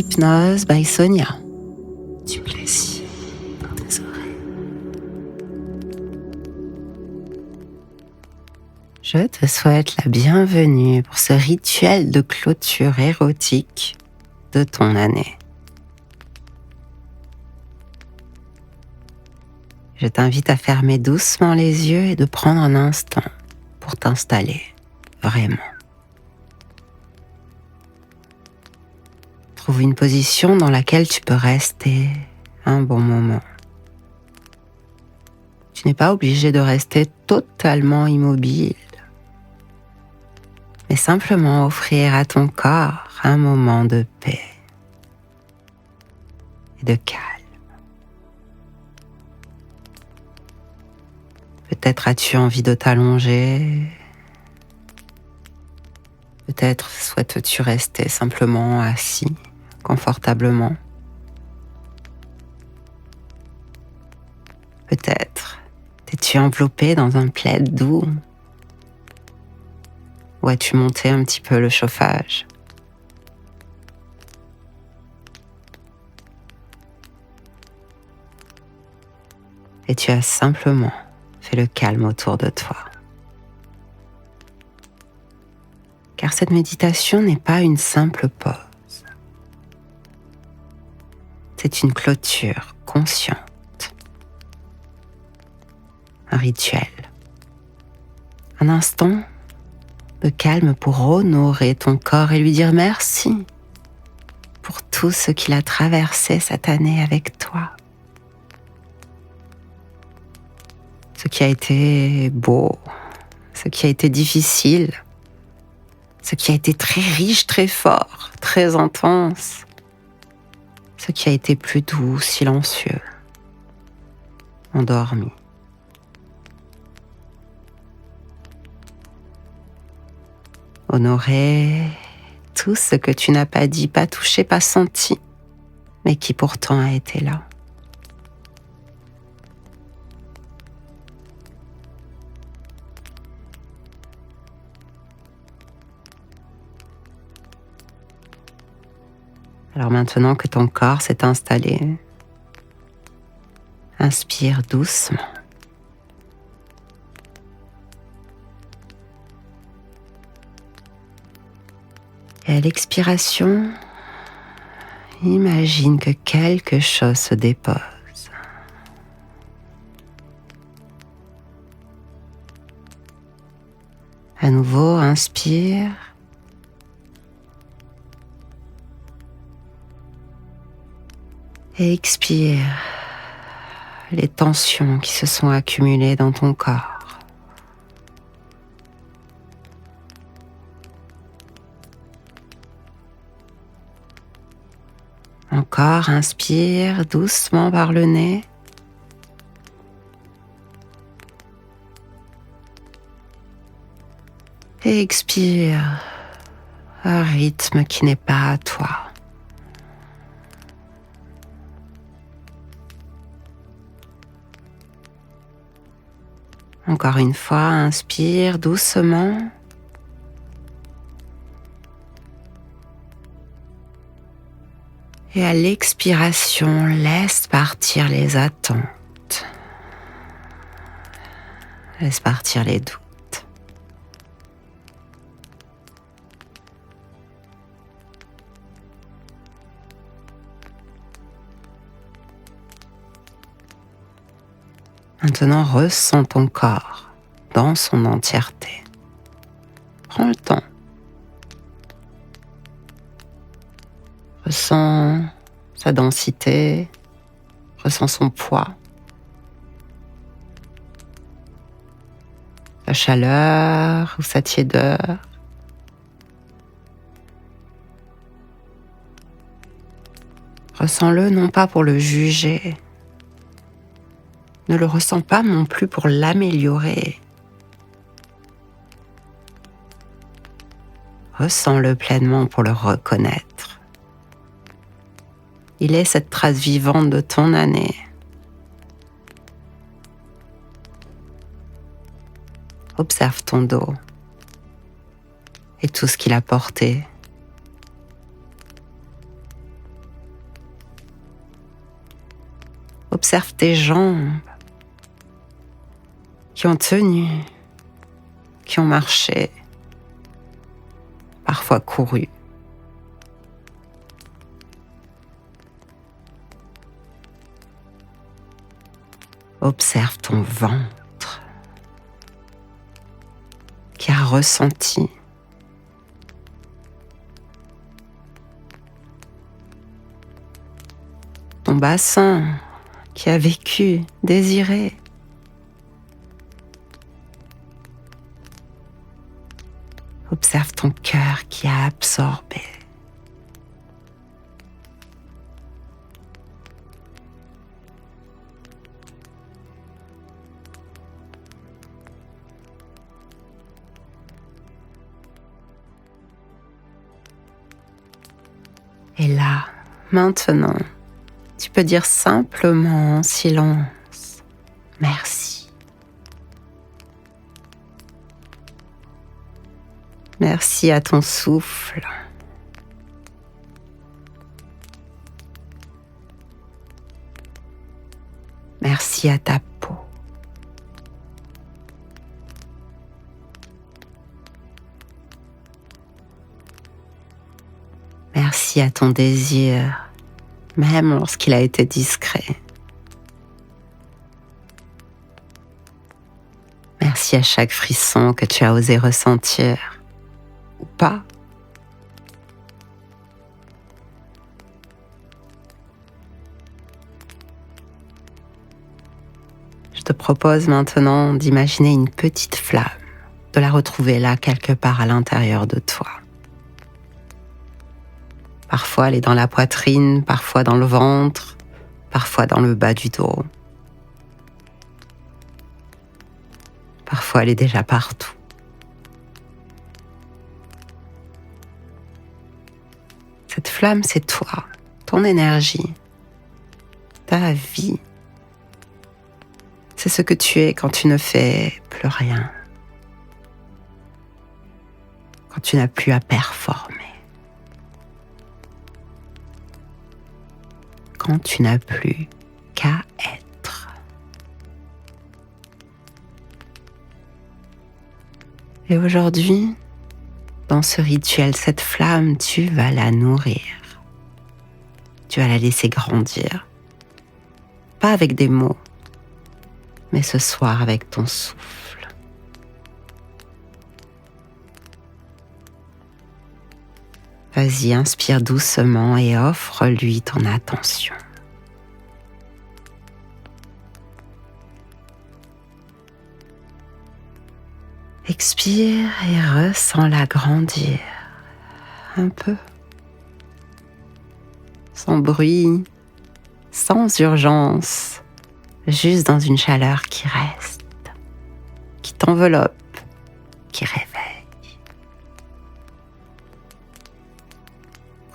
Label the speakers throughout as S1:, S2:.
S1: Hypnose by Sonia.
S2: Du plaisir dans tes oreilles.
S1: Je te souhaite la bienvenue pour ce rituel de clôture érotique de ton année. Je t'invite à fermer doucement les yeux et de prendre un instant pour t'installer, vraiment. Trouve une position dans laquelle tu peux rester un bon moment. Tu n'es pas obligé de rester totalement immobile, mais simplement offrir à ton corps un moment de paix et de calme. Peut-être as-tu envie de t'allonger, peut-être souhaites-tu rester simplement assis confortablement. Peut-être t'es-tu enveloppé dans un plaid doux ou as-tu monté un petit peu le chauffage? Et tu as simplement fait le calme autour de toi. Car cette méditation n'est pas une simple pause. C'est une clôture consciente. Un rituel. Un instant de calme pour honorer ton corps et lui dire merci pour tout ce qu'il a traversé cette année avec toi. Ce qui a été beau, ce qui a été difficile, ce qui a été très riche, très fort, très intense, ce qui a été plus doux, silencieux, endormi. Honorer tout ce que tu n'as pas dit, pas touché, pas senti, mais qui pourtant a été là. Alors maintenant que ton corps s'est installé, inspire doucement. Et à l'expiration, imagine que quelque chose se dépose. À nouveau, inspire. Et expire les tensions qui se sont accumulées dans ton corps. Encore, inspire doucement par le nez. Et expire un rythme qui n'est pas à toi. Encore une fois, inspire doucement. Et à l'expiration, laisse partir les attentes. Laisse partir les doutes. Maintenant, ressens ton corps dans son entièreté. Prends le temps. Ressens sa densité, ressens son poids, sa chaleur ou sa tiédeur. Ressens-le non pas pour le juger, ne le ressens pas non plus pour l'améliorer. Ressens-le pleinement pour le reconnaître. Il est cette trace vivante de ton année. Observe ton dos et tout ce qu'il a porté. Observe tes jambes qui ont tenu, qui ont marché, parfois couru. Observe ton ventre qui a ressenti. Ton bassin qui a vécu, désiré. Observe ton cœur qui a absorbé. Et là, maintenant, tu peux dire simplement en silence, merci. Merci à ton souffle. Merci à ta peau. Merci à ton désir, même lorsqu'il a été discret. Merci à chaque frisson que tu as osé ressentir, ou pas. Je te propose maintenant d'imaginer une petite flamme, de la retrouver là quelque part à l'intérieur de toi. Parfois, elle est dans la poitrine, parfois dans le ventre, parfois dans le bas du dos. Parfois, elle est déjà partout. Cette flamme, c'est toi, ton énergie, ta vie. C'est ce que tu es quand tu ne fais plus rien, quand tu n'as plus à performer. Quand tu n'as plus qu'à être. Et aujourd'hui, dans ce rituel, cette flamme, tu vas la nourrir. Tu vas la laisser grandir. Pas avec des mots, mais ce soir avec ton souffle. Vas-y, inspire doucement et offre-lui ton attention. Expire et ressens-la grandir un peu, sans bruit, sans urgence, juste dans une chaleur qui reste, qui t'enveloppe, qui réveille.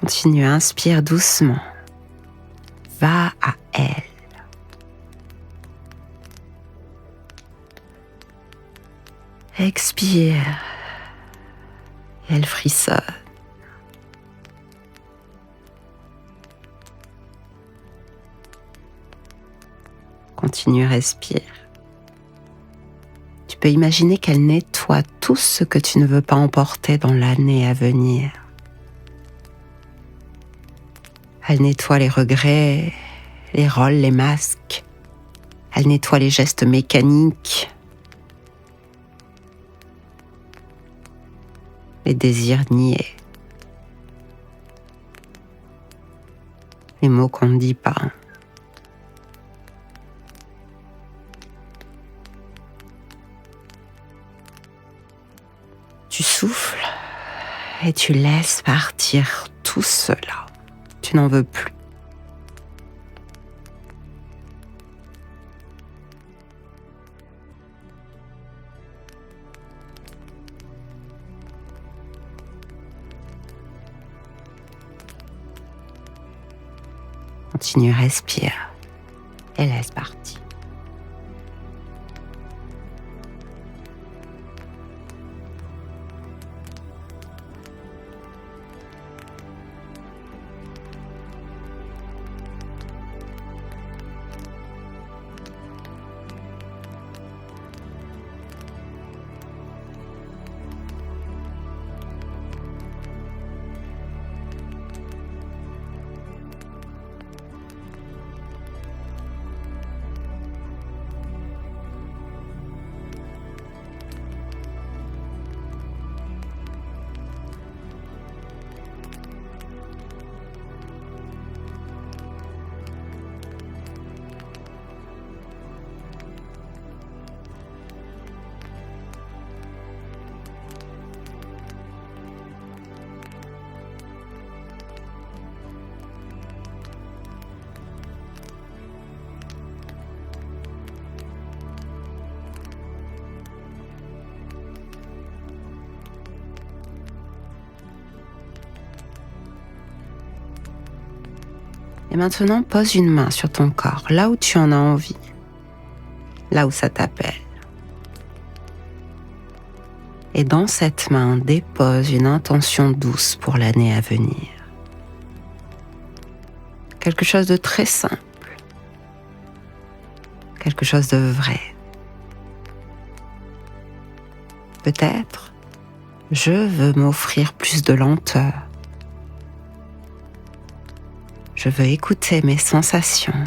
S1: Continue, inspire doucement. Va à elle. Expire. Et elle frissonne. Continue, respire. Tu peux imaginer qu'elle nettoie tout ce que tu ne veux pas emporter dans l'année à venir. Elle nettoie les regrets, les rôles, les masques. Elle nettoie les gestes mécaniques, les désirs niais, les mots qu'on ne dit pas. Tu souffles et tu laisses partir tout cela. Tu n'en veux plus. Continue, respire et laisse partir. maintenant, pose une main sur ton corps, là où tu en as envie, là où ça t'appelle. Et dans cette main, dépose une intention douce pour l'année à venir. Quelque chose de très simple, quelque chose de vrai. Peut-être, je veux m'offrir plus de lenteur. Je veux écouter mes sensations.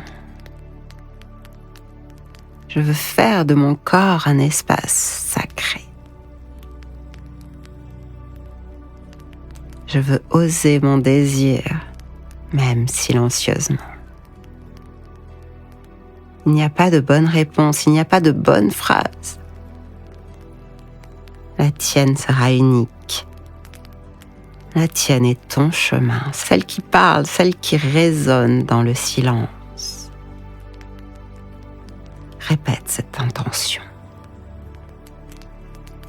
S1: Je veux faire de mon corps un espace sacré. Je veux oser mon désir, même silencieusement. Il n'y a pas de bonne réponse, il n'y a pas de bonne phrase. La tienne sera unique. La tienne est ton chemin, celle qui parle, celle qui résonne dans le silence. Répète cette intention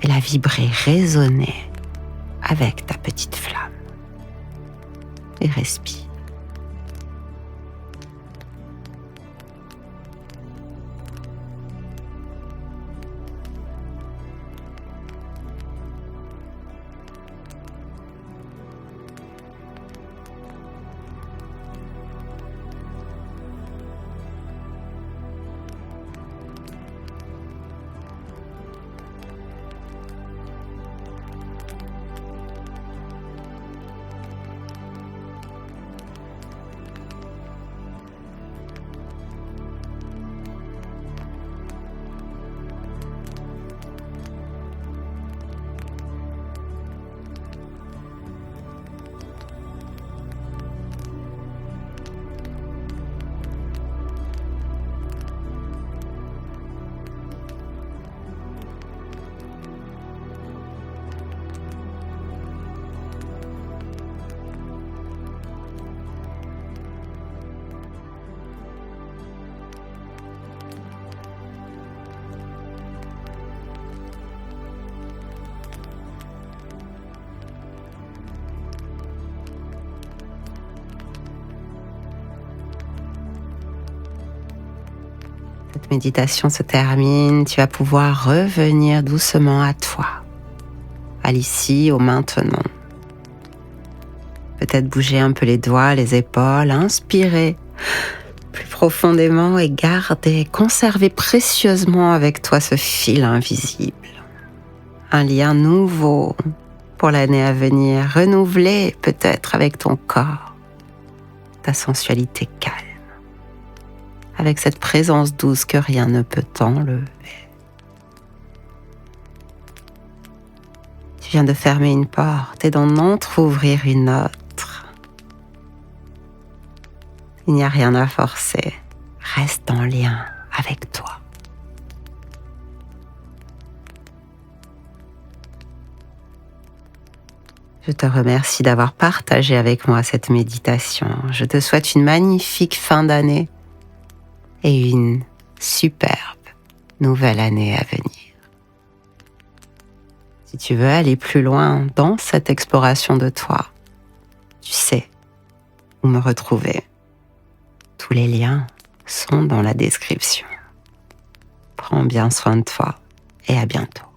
S1: et la vibrer, résonner avec ta petite flamme. Et respire. Cette méditation se termine, tu vas pouvoir revenir doucement à toi, à l'ici, au maintenant. Peut-être bouger un peu les doigts, les épaules, inspirer plus profondément et garder, conserver précieusement avec toi ce fil invisible. Un lien nouveau pour l'année à venir, renouvelé peut-être avec ton corps, ta sensualité calme, avec cette présence douce que rien ne peut t'enlever. Tu viens de fermer une porte et d'en entrouvrir une autre. Il n'y a rien à forcer, reste en lien avec toi. Je te remercie d'avoir partagé avec moi cette méditation. Je te souhaite une magnifique fin d'année et une superbe nouvelle année à venir. Si tu veux aller plus loin dans cette exploration de toi, tu sais où me retrouver. Tous les liens sont dans la description. Prends bien soin de toi et à bientôt.